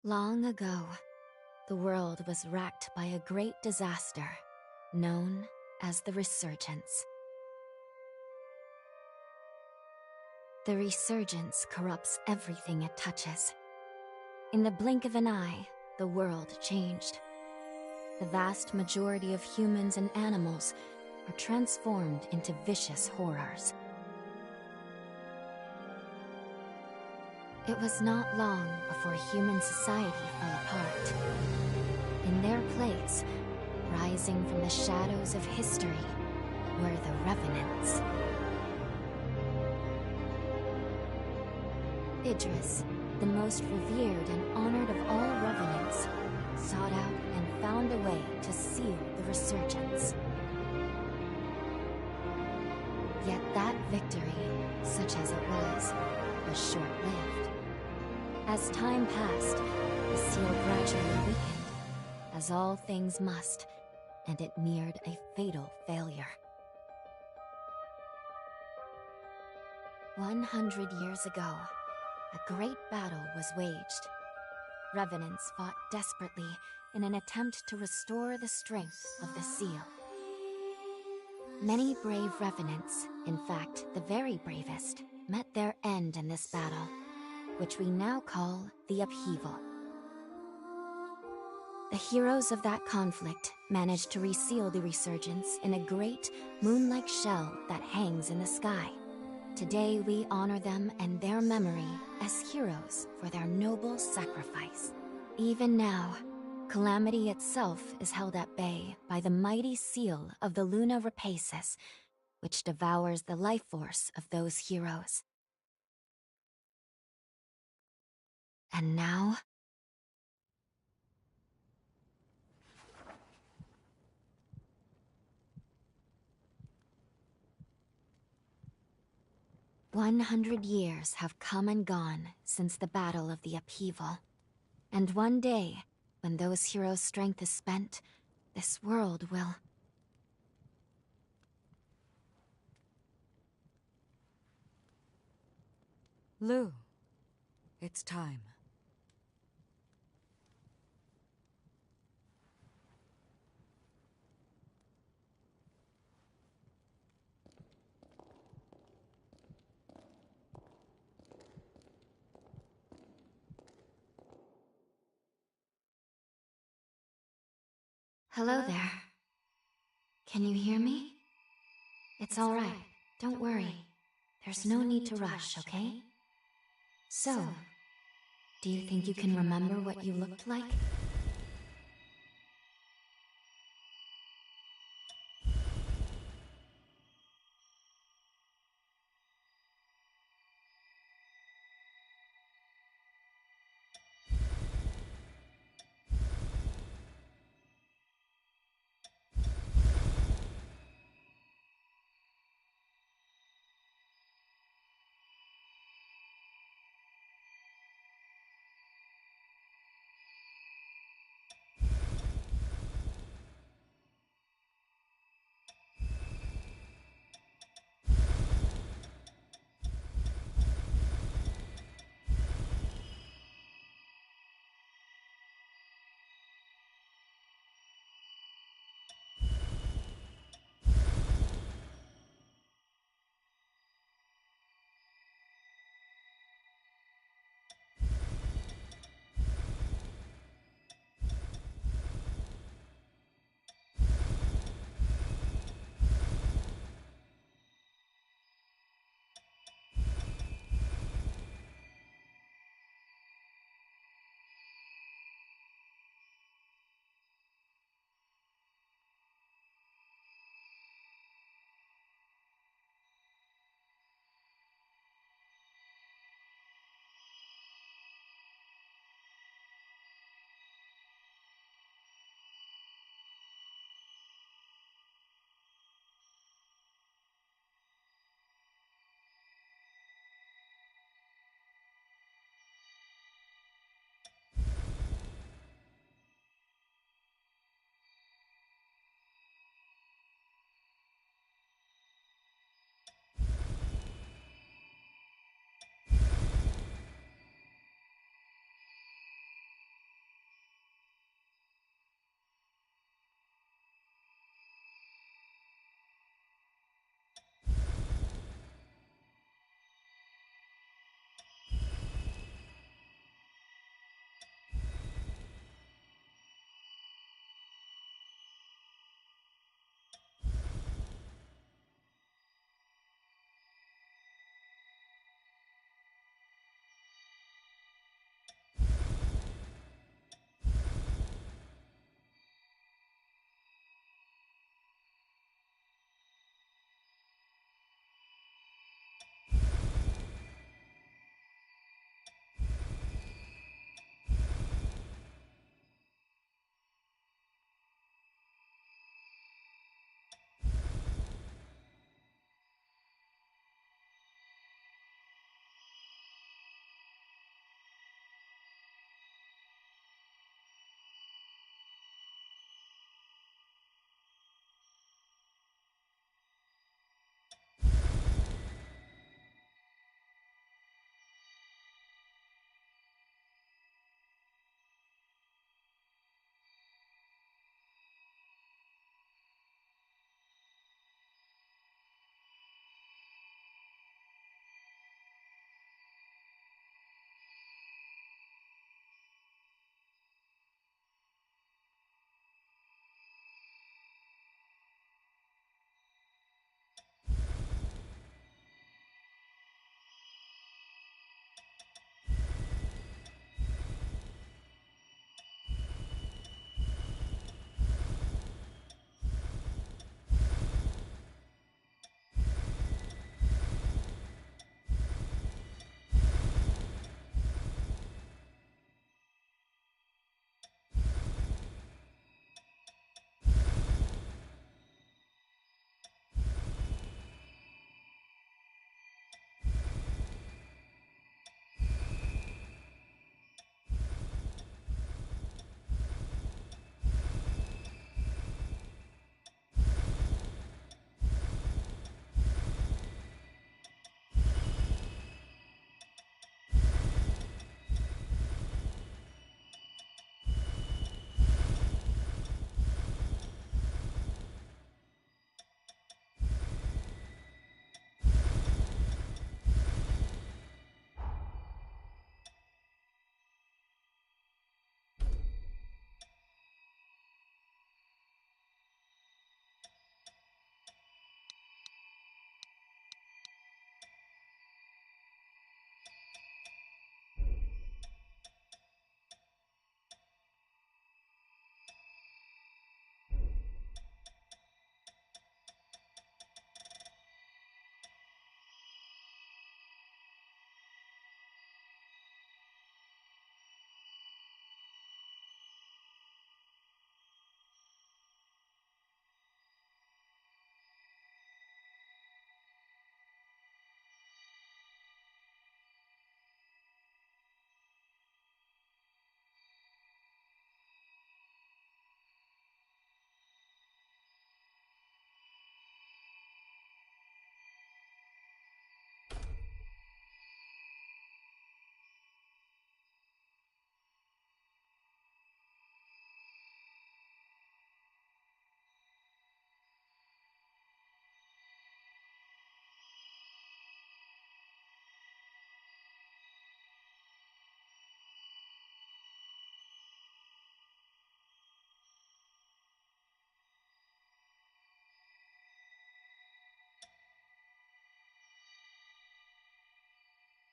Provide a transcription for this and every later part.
Long ago, the world was racked by a great disaster, known as the Resurgence. The Resurgence corrupts everything it touches. In the blink of an eye, the world changed. The vast majority of humans and animals are transformed into vicious horrors. It was not long before human society fell apart. In their place, rising from the shadows of history, were the Revenants. Idris, the most revered and honored of all Revenants, sought out and found a way to seal the Resurgence. Yet that victory, such as it was short-lived. As time passed, the seal gradually weakened, as all things must, and it neared a fatal failure. 100 years ago, a great battle was waged. Revenants fought desperately in an attempt to restore the strength of the seal. Many brave Revenants, in fact the very bravest, met their end in this battle, which we now call the Upheaval. The heroes of that conflict managed to reseal the Resurgence in a great, moon-like shell that hangs in the sky. Today we honor them and their memory as heroes for their noble sacrifice. Even now, Calamity itself is held at bay by the mighty seal of the Luna Rapaces, which devours the life force of those heroes. And now... "100 years have come and gone since the Battle of the Upheaval. And one day, when those heroes' strength is spent, this world will... Lou, it's time. Hello there. Can you hear me? It's all right. Don't worry. There's no need to rush, okay? So, do you think you can remember what you looked like?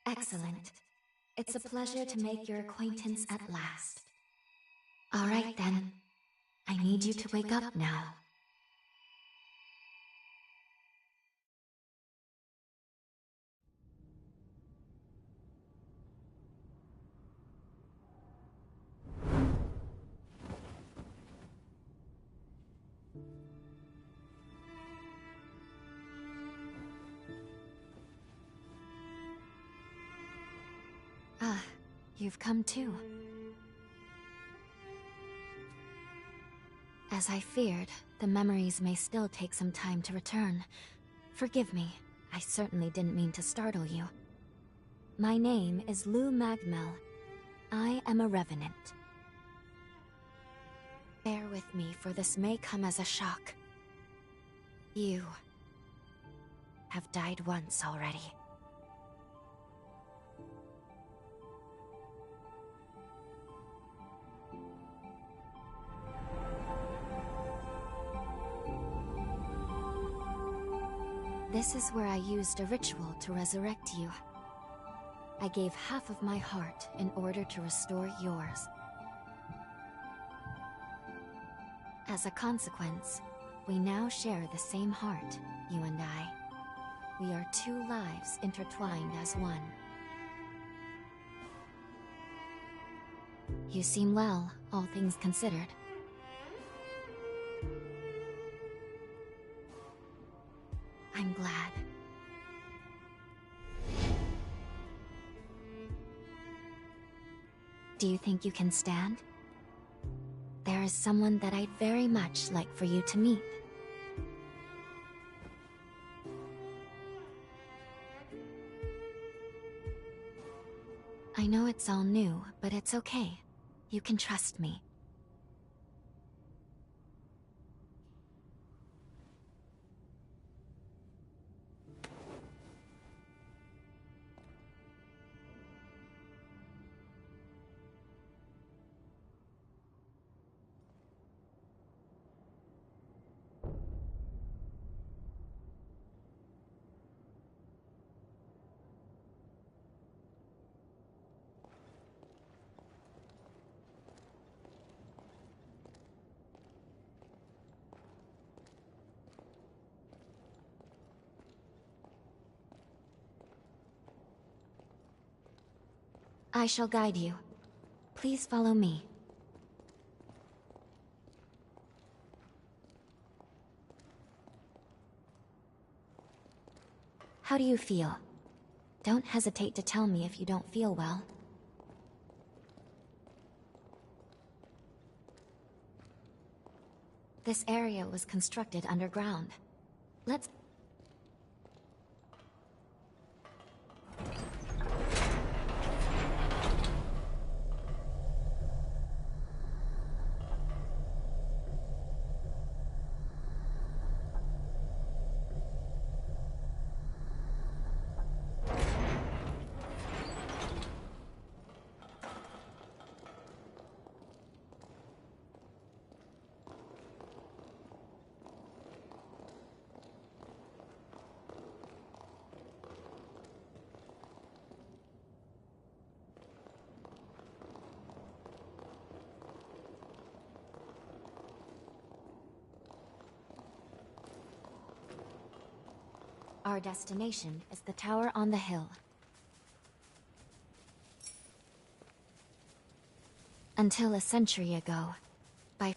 Excellent. It's a pleasure to make your acquaintance at last. All right then. I need you to wake up now. Ah, you've come too. As I feared, the memories may still take some time to return. Forgive me, I certainly didn't mean to startle you. My name is Lou Magmel. I am a revenant. Bear with me, for this may come as a shock. You have died once already. This is where I used a ritual to resurrect you. I gave half of my heart in order to restore yours. As a consequence, we now share the same heart, you and I. We are two lives intertwined as one. You seem well, all things considered. I'm glad. Do you think you can stand? There is someone that I'd very much like for you to meet. I know it's all new, but it's okay. You can trust me. I shall guide you. Please follow me. How do you feel? Don't hesitate to tell me if you don't feel well. This area was constructed underground. Let's... Our destination is the tower on the hill. Until a century ago, by...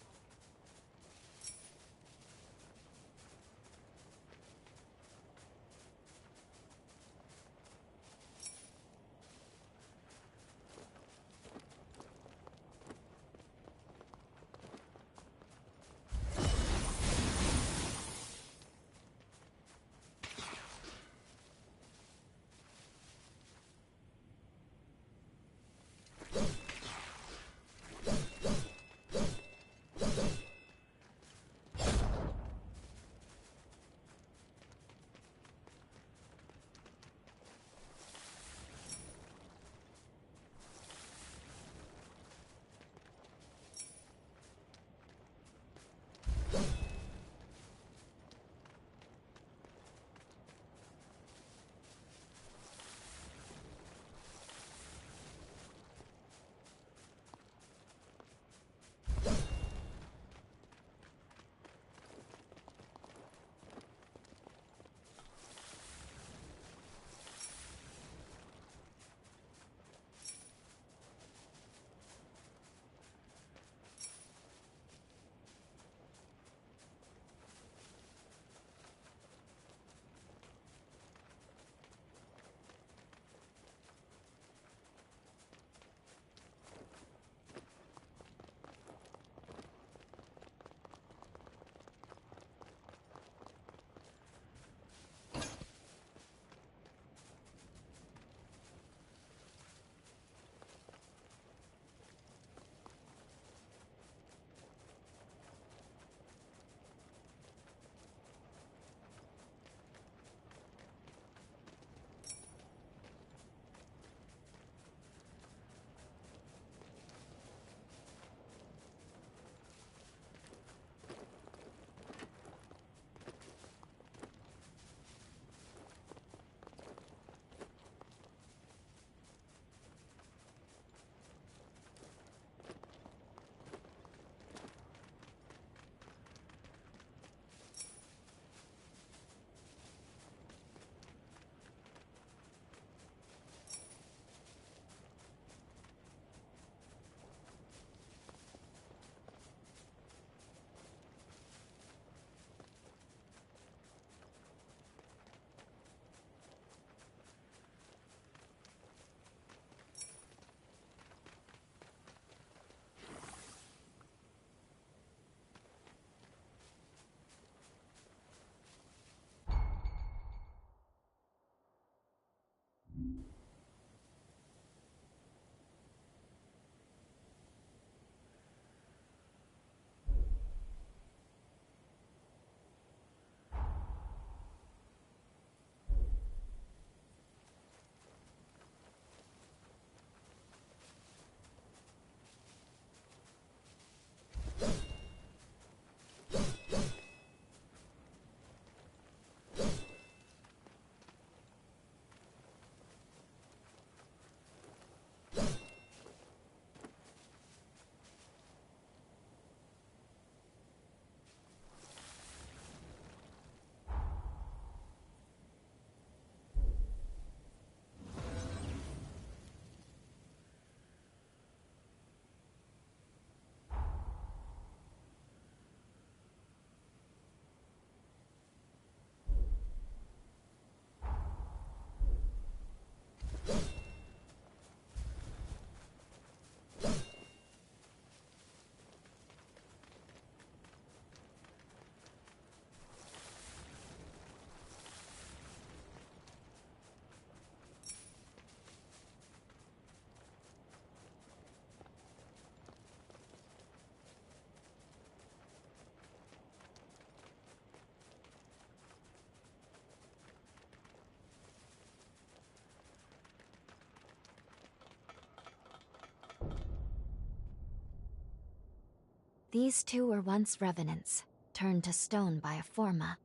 These two were once revenants, turned to stone by a Forma.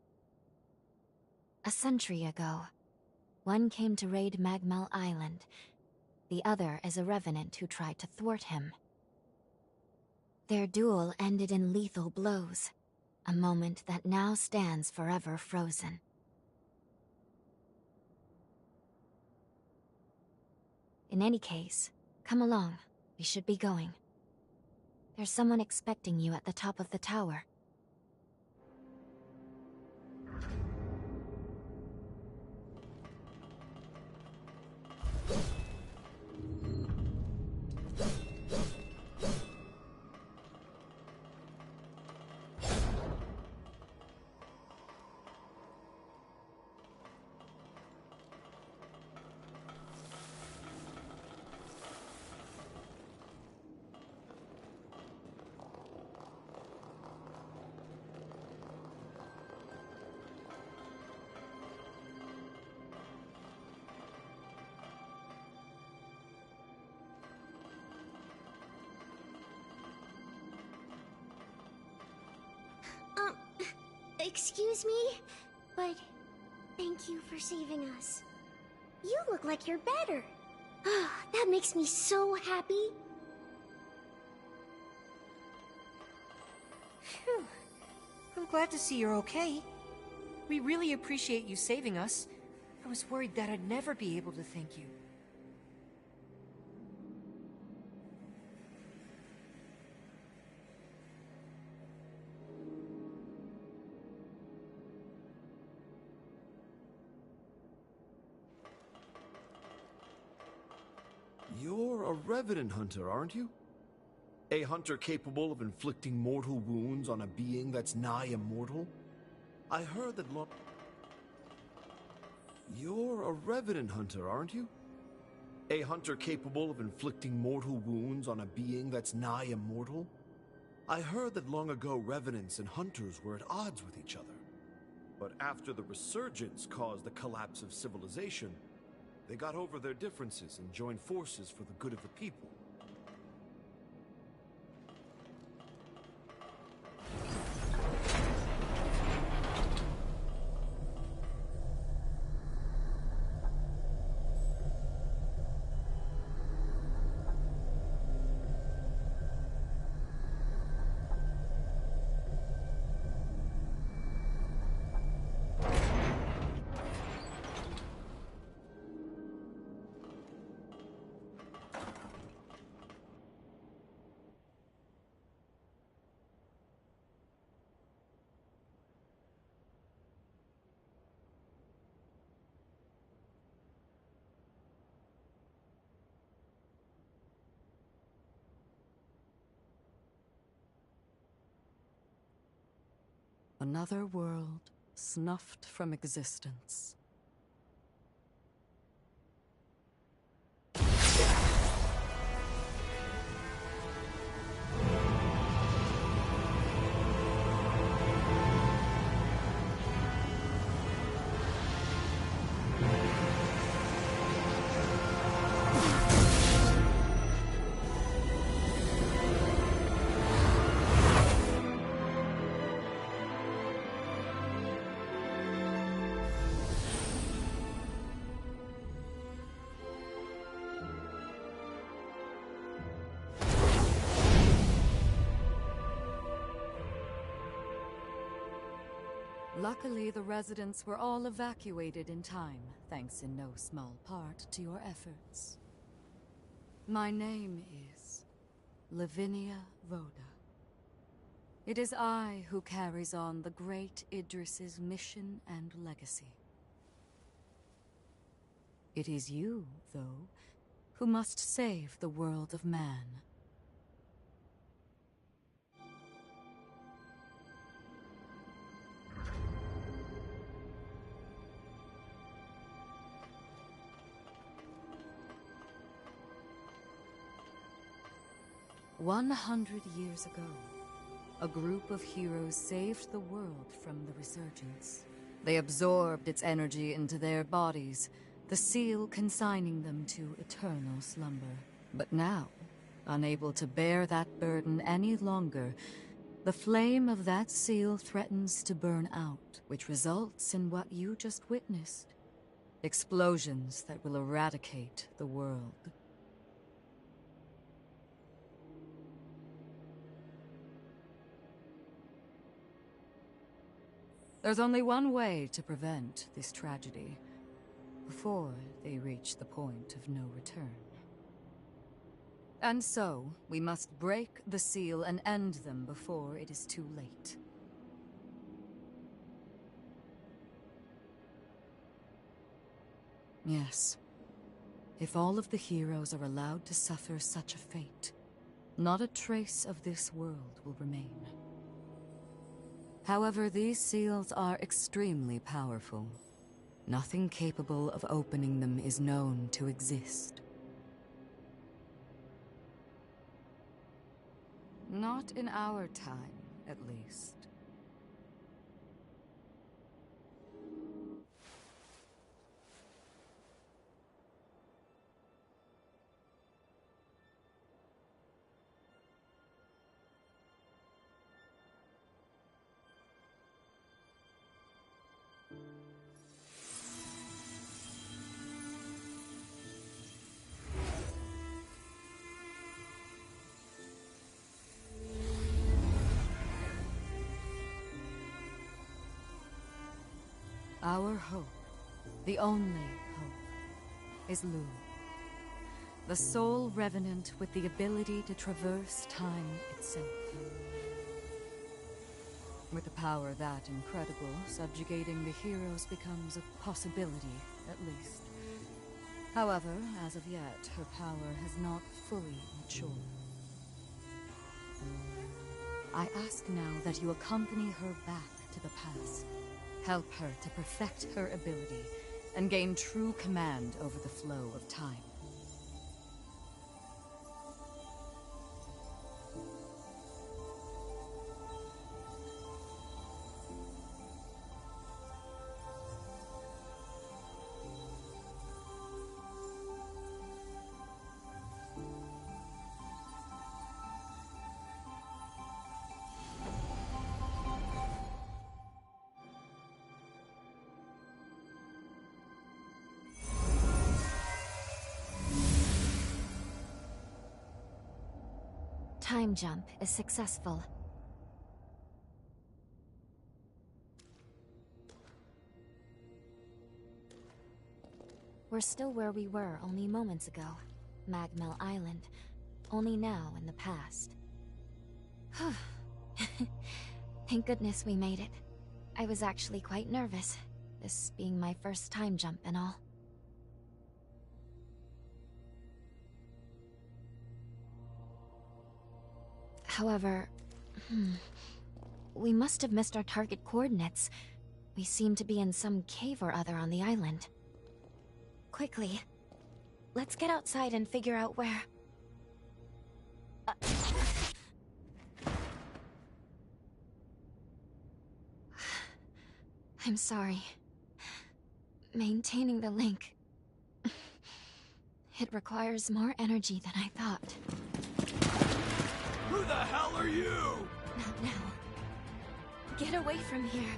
A century ago, one came to raid Magmel Island. The other is a revenant who tried to thwart him. Their duel ended in lethal blows, a moment that now stands forever frozen. In any case, come along. We should be going. There's someone expecting you at the top of the tower. Excuse me, but thank you for saving us. You look like you're better. That makes me so happy. Phew. I'm glad to see you're okay. We really appreciate you saving us. I was worried that I'd never be able to thank you. You're a Revenant hunter, aren't you? A hunter capable of inflicting mortal wounds on a being that's nigh immortal? I heard that You're a Revenant hunter, aren't you? A hunter capable of inflicting mortal wounds on a being that's nigh immortal? I heard that long ago Revenants and hunters were at odds with each other. But after the Resurgence caused the collapse of civilization, they got over their differences and joined forces for the good of the people. Another world snuffed from existence. Luckily, the residents were all evacuated in time, thanks in no small part to your efforts. My name is Lavinia Voda. It is I who carries on the great Idris's mission and legacy. It is you, though, who must save the world of man. 100 years ago, a group of heroes saved the world from the Resurgence. They absorbed its energy into their bodies, the seal consigning them to eternal slumber. But now, unable to bear that burden any longer, The flame of that seal threatens to burn out, which results in what you just witnessed. Explosions that will eradicate the world. There's only one way to prevent this tragedy, before they reach the point of no return. And so, we must break the seal and end them before it is too late. Yes. If all of the heroes are allowed to suffer such a fate, not a trace of this world will remain. However, these seals are extremely powerful. Nothing capable of opening them is known to exist. Not in our time, at least. Our hope, the only hope, is Lu. The sole revenant with the ability to traverse time itself. With a power that incredible, subjugating the heroes becomes a possibility, at least. However, as of yet, her power has not fully matured. I ask now that you accompany her back to the past. Help her to perfect her ability and gain true command over the flow of time. Time jump is successful. We're still where we were only moments ago. Magmel Island. Only now in the past. Thank goodness we made it. I was actually quite nervous, this being my first time jump and all. However, we must have missed our target coordinates. We seem to be in some cave or other on the island. Quickly, let's get outside and figure out where... I'm sorry. Maintaining the link... It requires more energy than I thought. Who the hell are you? Not now. Get away from here.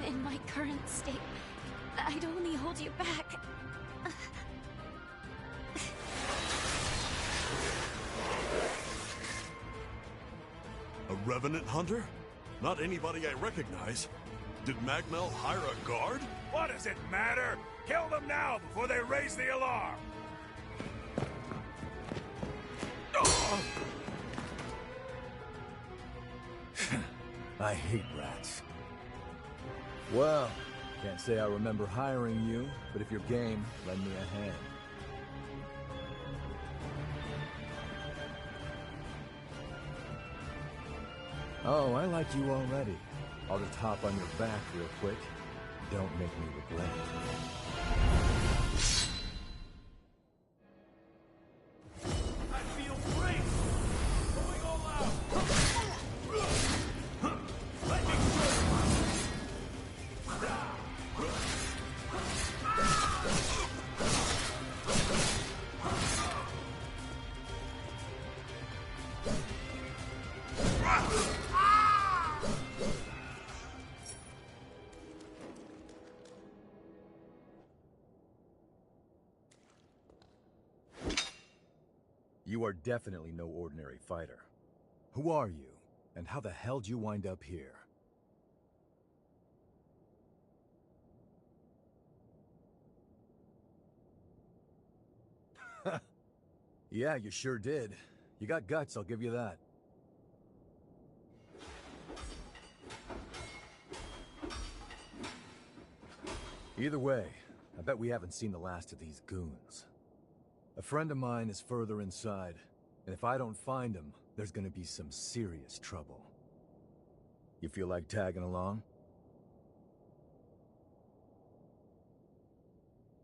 In my current state, I'd only hold you back. A Revenant Hunter? Not anybody I recognize. Did Magmel hire a guard? What does it matter? Kill them now before they raise the alarm! I hate rats. Well, can't say I remember hiring you, but if you're game, lend me a hand. Oh, I like you already. I'll just hop on your back real quick. Don't make me regret it. You are definitely no ordinary fighter. Who are you, and how the hell'd you wind up here? Yeah, you sure did. You got guts, I'll give you that. Either way, I bet we haven't seen the last of these goons. A friend of mine is further inside, and if I don't find him, there's gonna be some serious trouble. You feel like tagging along?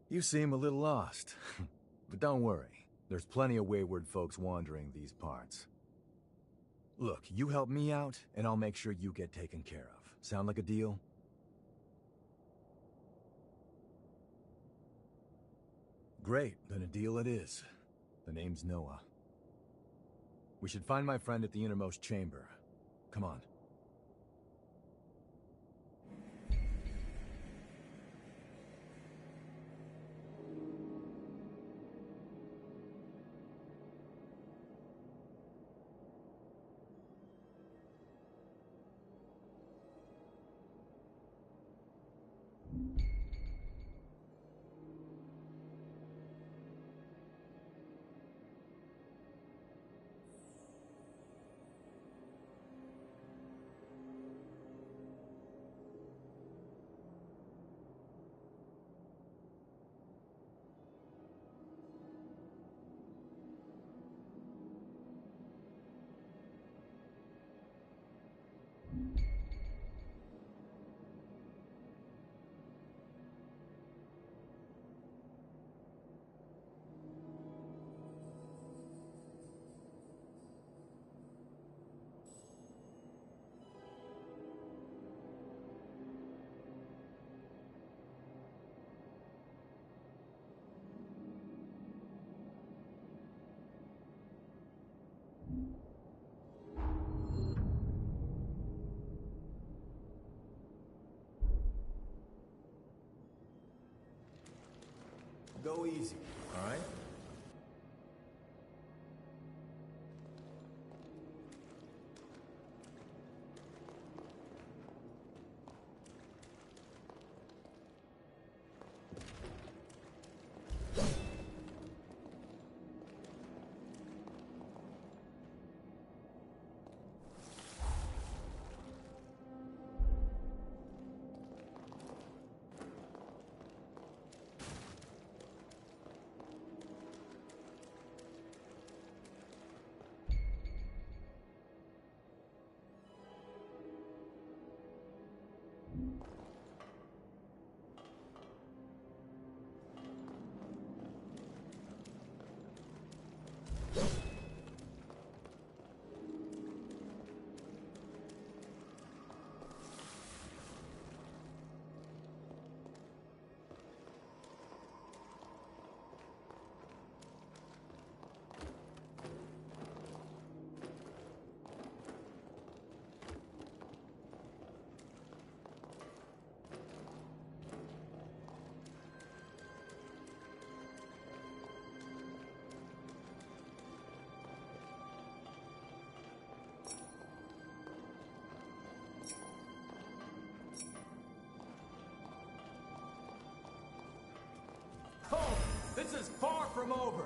You seem a little lost, but don't worry. There's plenty of wayward folks wandering these parts. Look, you help me out, and I'll make sure you get taken care of. Sound like a deal? Great, then a deal it is. The name's Noah. We should find my friend at the innermost chamber. Come on. Go easy, all right? Oh, this is far from over!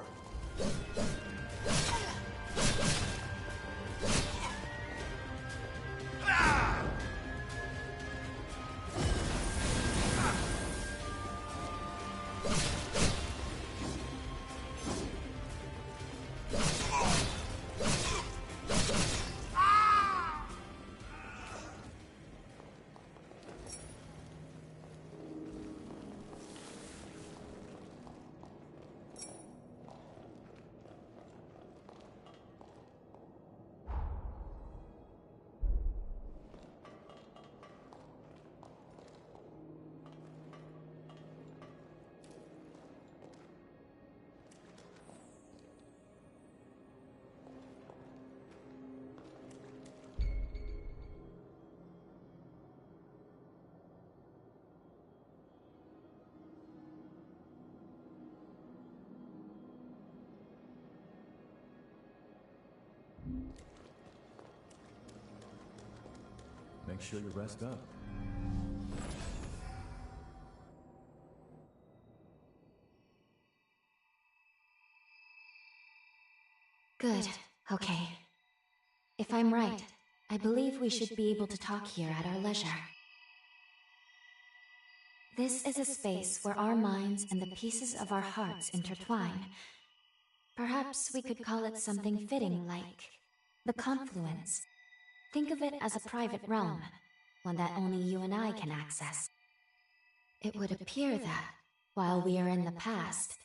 make sure you rest up. Good. Okay. If I'm right, I believe we should be able to talk here at our leisure. This is a space where our minds and the pieces of our hearts intertwine. Perhaps we could call it something fitting like the confluence. Think of it as a private realm, one that only you and I can access. It would appear that, while we are in the past,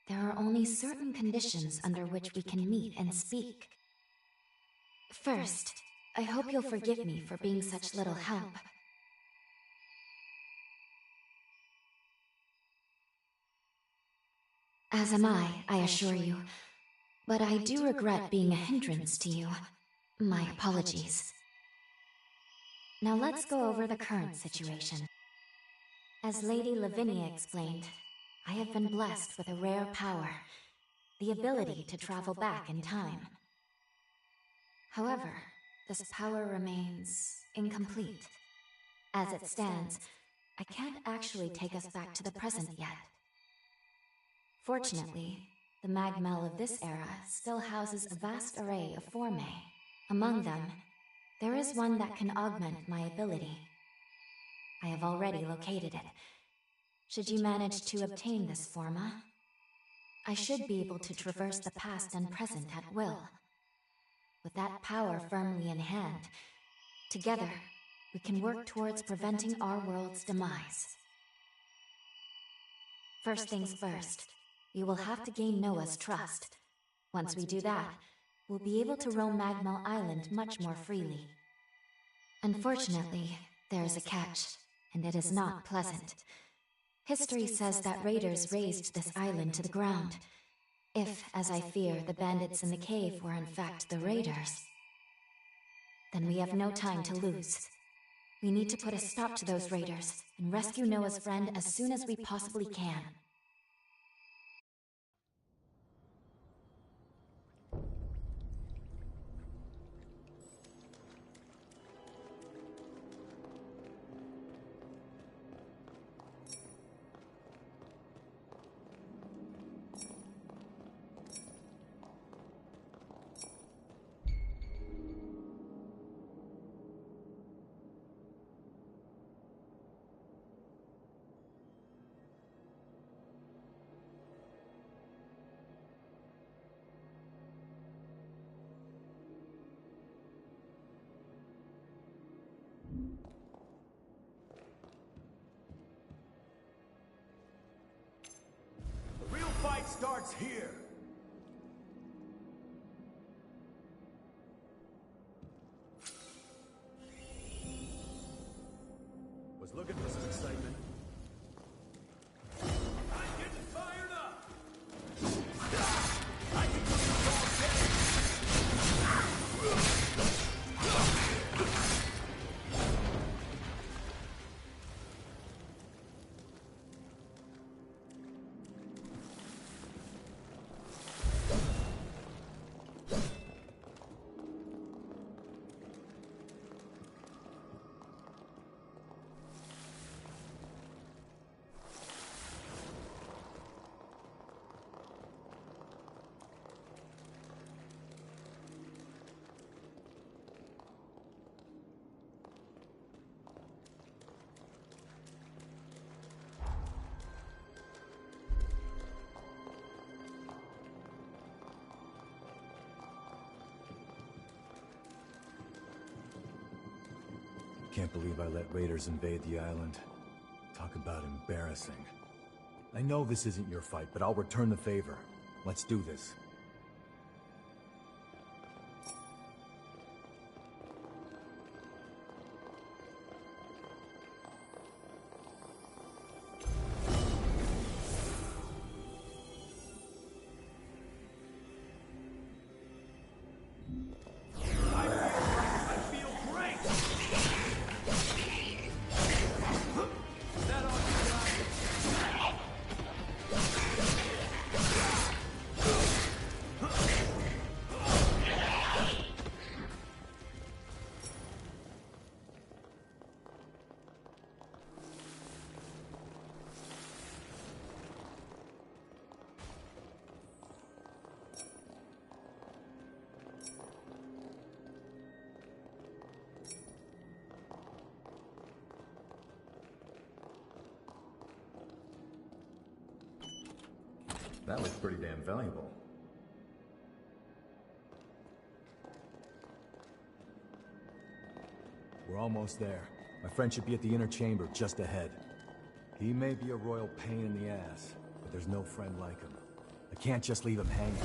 there are only certain conditions under which we can meet and speak. First, I hope you'll forgive me for being such little help. As am I assure you. But I do regret being a hindrance to you. My apologies. Now let's go over the current situation. As Lady Lavinia explained, I have been blessed with a rare power, the ability to travel back in time. However, this power remains incomplete. As it stands, I can't actually take us back to the present yet. Fortunately, the Magmel of this era still houses a vast array of formae. Among them, there is one that can augment my ability. I have already located it. Should you manage to obtain this forma, I should be able to traverse the past and present at will. With that power firmly in hand, together, we can work towards preventing our world's demise. First things first, we will have to gain Noah's trust. Once we do that, we'll be able to roam Magmel Island much more freely. Unfortunately, there is a catch, and it is not pleasant. History says that raiders razed this island to the ground. If, as I fear, the bandits in the cave were in fact the raiders, then we have no time to lose. We need to put a stop to those raiders and rescue Noah's friend as soon as we possibly can. The real fight starts here. Was looking for some excitement. I'm getting fired up. I can do this all day. Can't believe I let raiders invade the island. Talk about embarrassing. I know this isn't your fight, but I'll return the favor. Let's do this. That looks pretty damn valuable. We're almost there. My friend should be at the inner chamber just ahead. He may be a royal pain in the ass, but there's no friend like him. I can't just leave him hanging.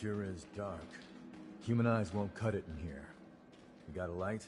Sure is dark. Human eyes won't cut it in here. You got a light?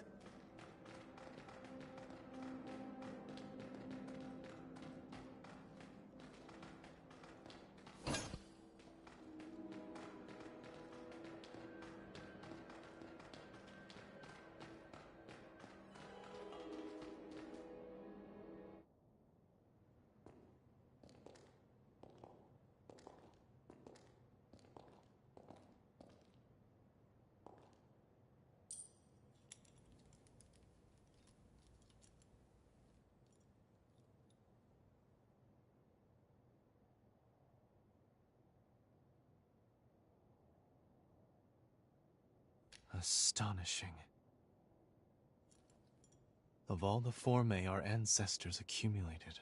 Astonishing. Of all the formae our ancestors accumulated,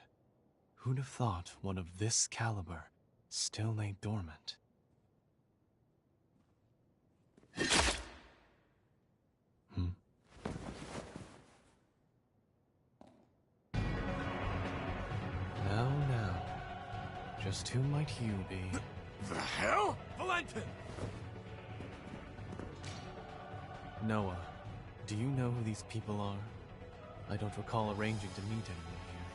who'd have thought one of this caliber still lay dormant? Now, just who might you be? The hell? Valentin! Noah, do you know who these people are? I don't recall arranging to meet anyone here.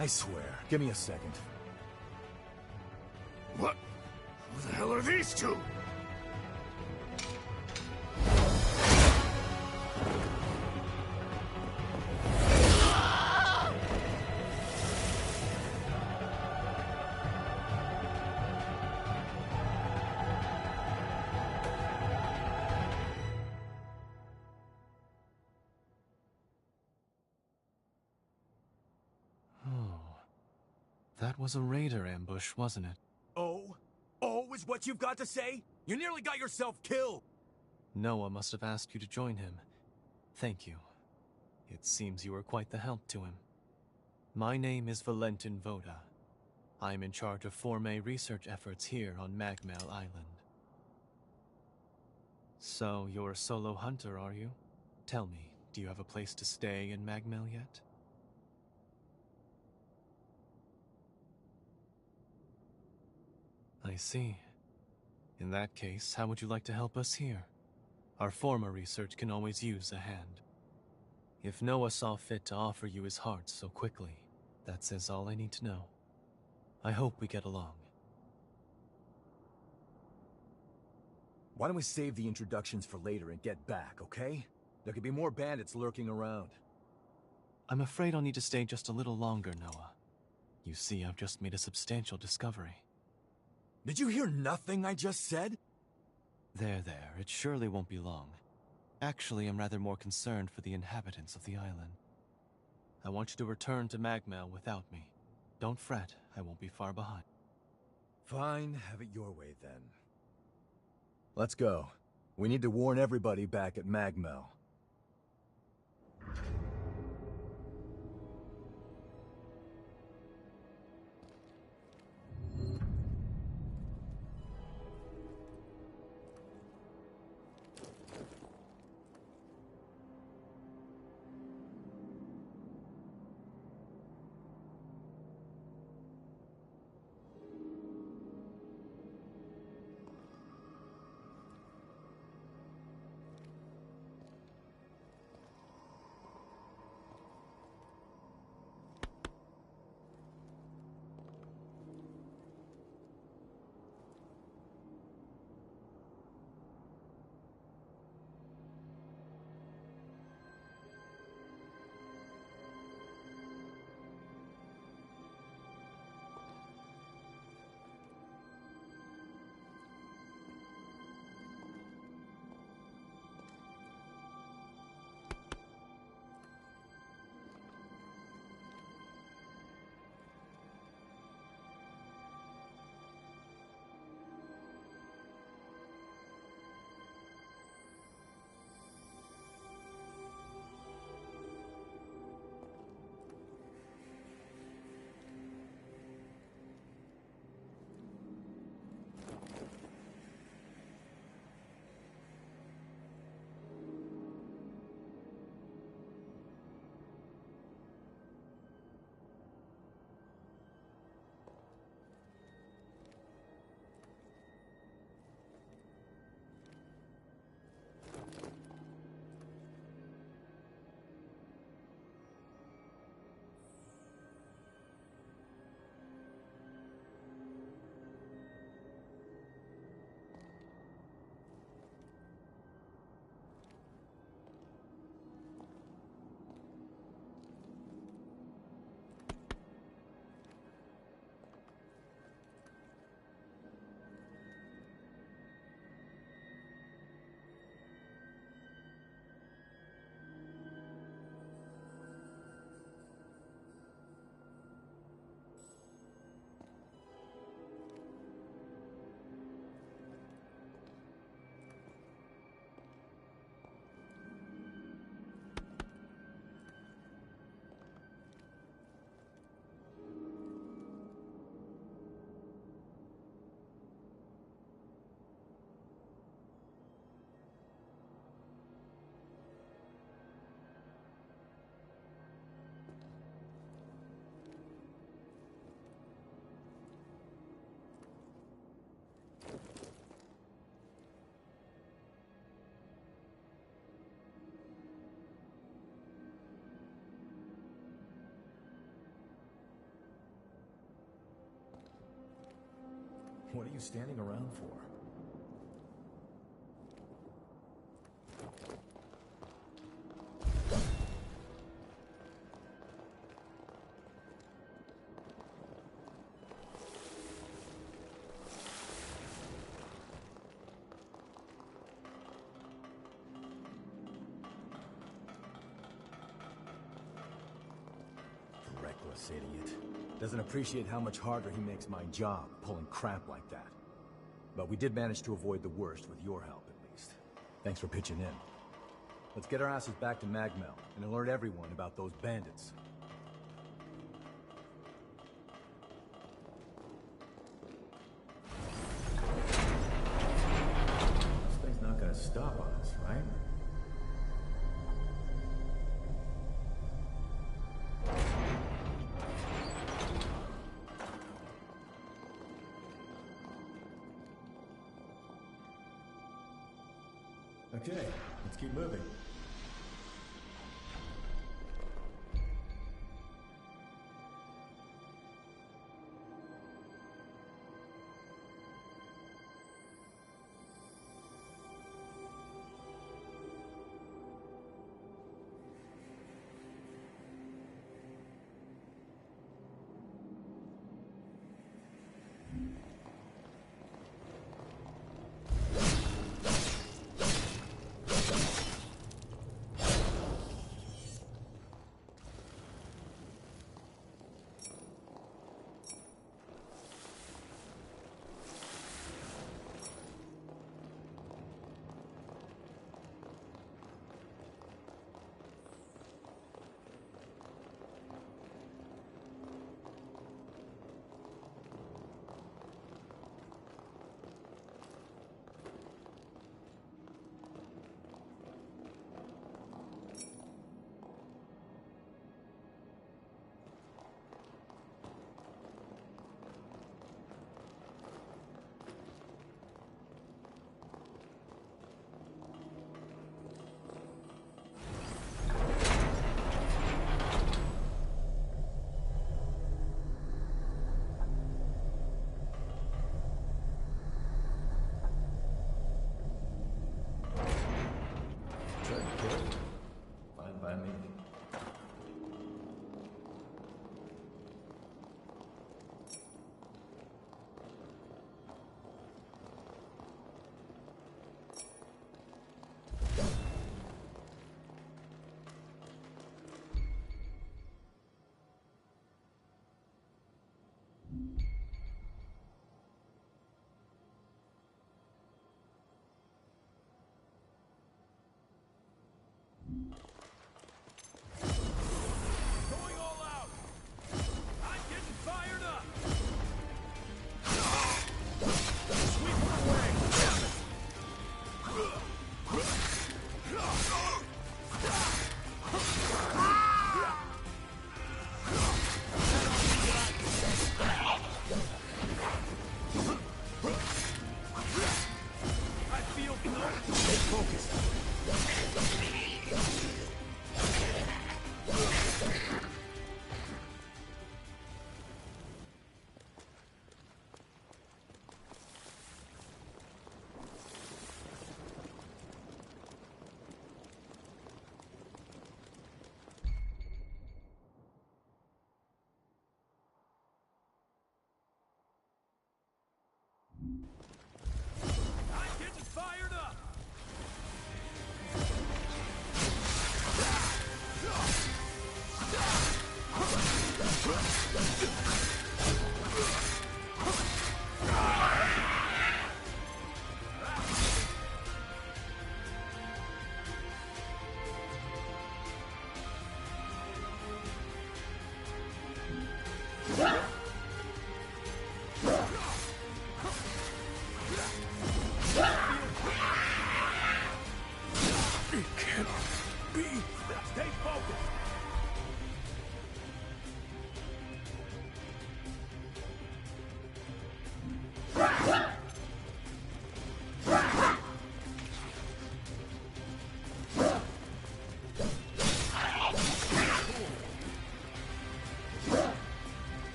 I swear. Give me a second. What? Who the hell are these two? That was a raider ambush, wasn't it? Oh? Oh is what you've got to say? You nearly got yourself killed! Noah must have asked you to join him. Thank you. It seems you were quite the help to him. My name is Valentin Voda. I'm in charge of Formae research efforts here on Magmel Island. So, you're a solo hunter, are you? Tell me, do you have a place to stay in Magmel yet? I see. In that case, how would you like to help us here? Our former research can always use a hand. If Noah saw fit to offer you his heart so quickly, that says all I need to know. I hope we get along. Why don't we save the introductions for later and get back, okay? There could be more bandits lurking around. I'm afraid I'll need to stay just a little longer, Noah. You see, I've just made a substantial discovery. Did you hear nothing I just said? There, it surely won't be long. Actually, I'm rather more concerned for the inhabitants of the island. I want you to return to Magmel without me. Don't fret, I won't be far behind. Fine, have it your way then. Let's go. We need to warn everybody back at Magmel. What are you standing around for? Reckless idiot. Doesn't appreciate how much harder he makes my job, pulling crap like that. But we did manage to avoid the worst with your help, at least. Thanks for pitching in. Let's get our asses back to Magmel and alert everyone about those bandits. This thing's not gonna stop on us, right? Okay, let's keep moving.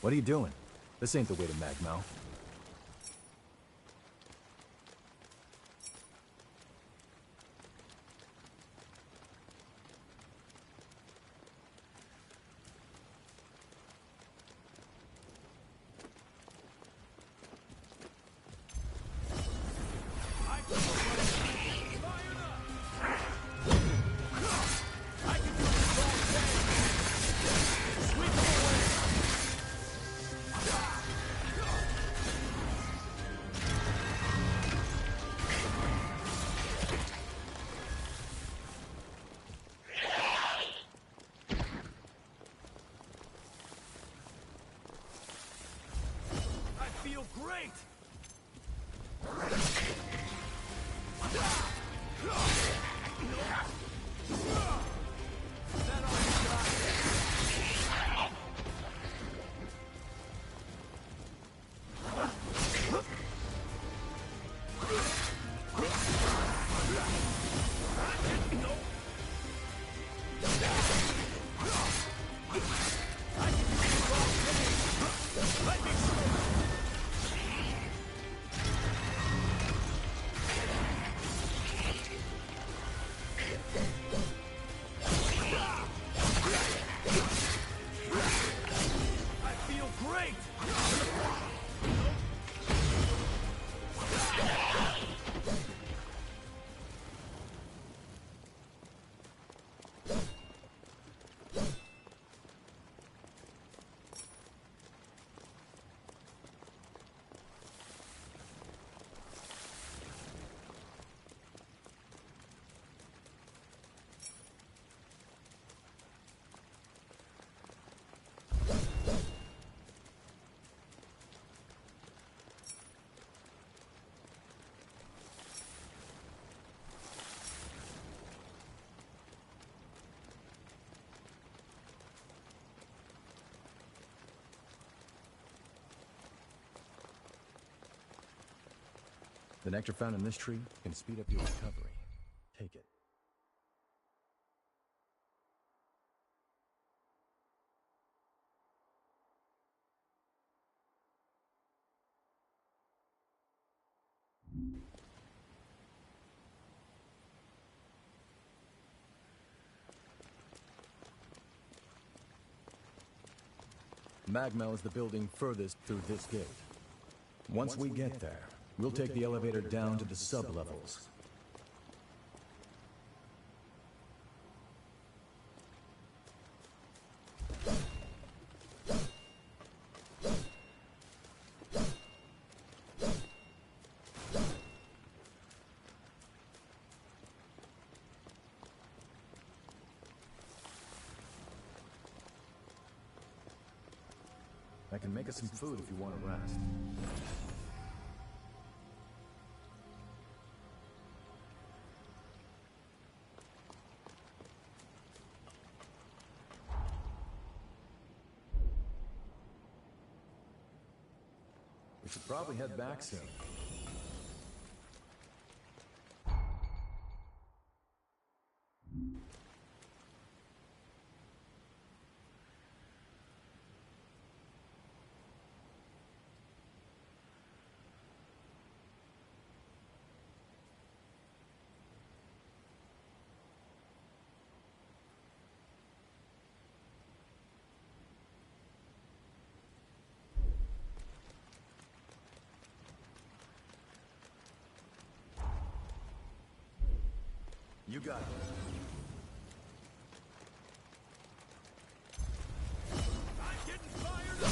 What are you doing? This ain't the way to Magmel. Great! The nectar found in this tree can speed up your recovery. Take it. Magmel is the building furthest through this gate. Once we get there, we'll take the elevator down to the sub-levels. I can make us some food if you want to rest. We should probably head back soon. You got it. I'm getting fired up!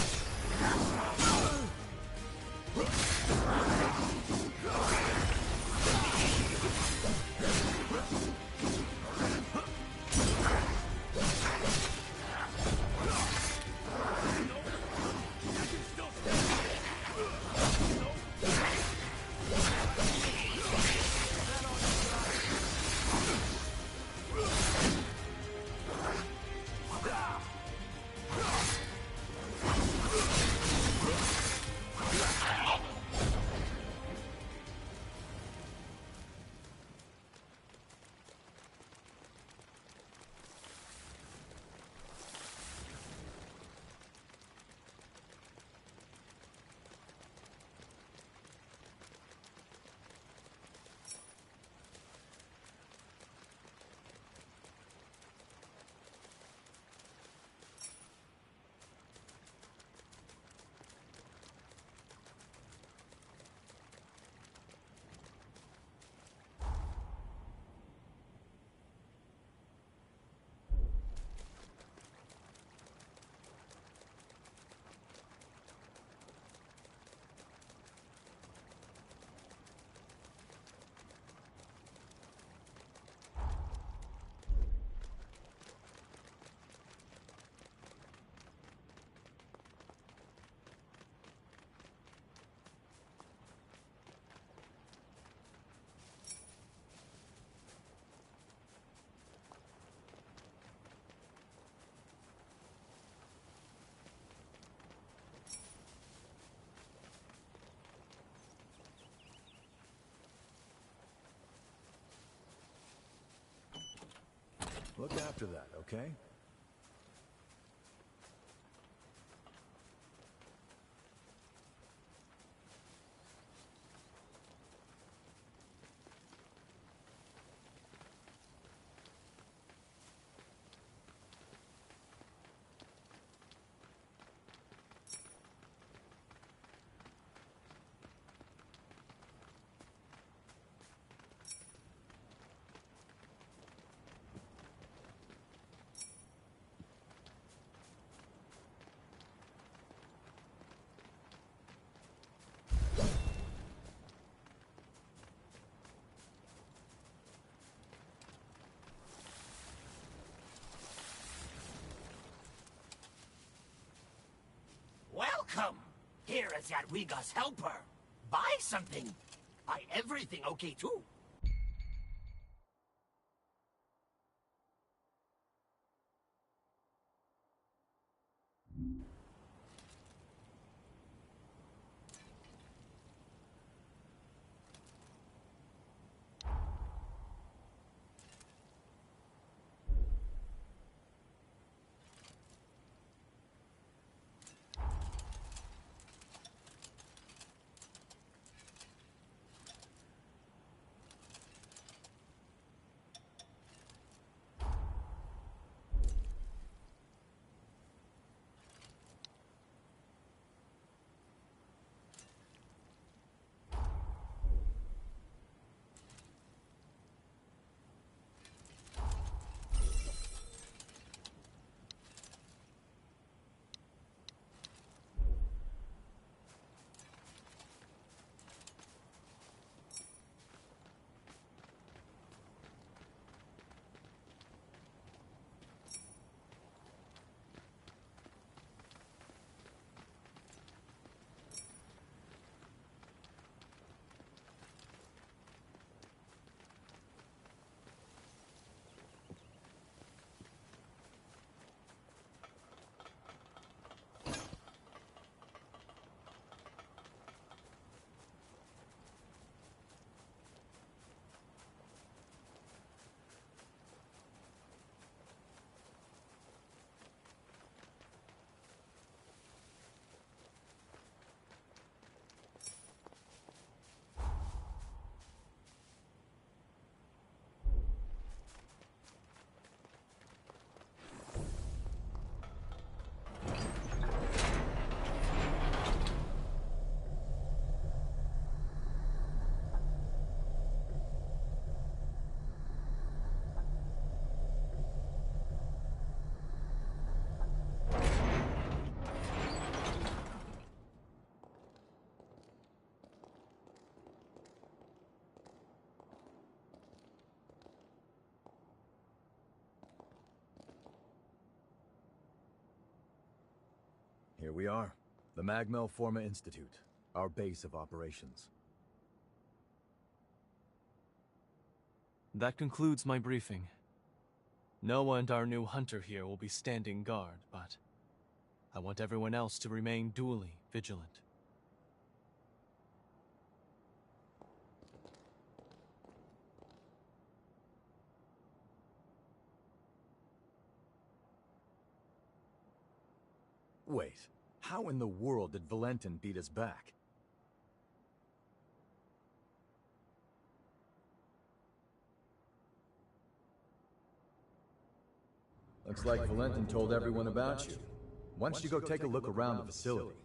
Look after that, okay? Welcome! Here is Jadwiga's helper. Buy something. Buy everything, okay, too? Here we are, the Magmel Forma Institute, our base of operations. That concludes my briefing. Noah and our new hunter here will be standing guard, but I want everyone else to remain duly vigilant. Wait, how in the world did Valentin beat us back? Looks like Valentin told everyone about you. Why don't you go take a look around the facility?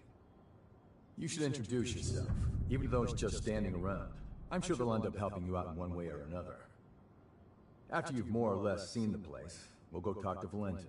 You should introduce yourself, even though it's just standing around. I'm sure they'll end up helping you out in one way or another. After you've more or less seen the place, we'll go talk to Valentin.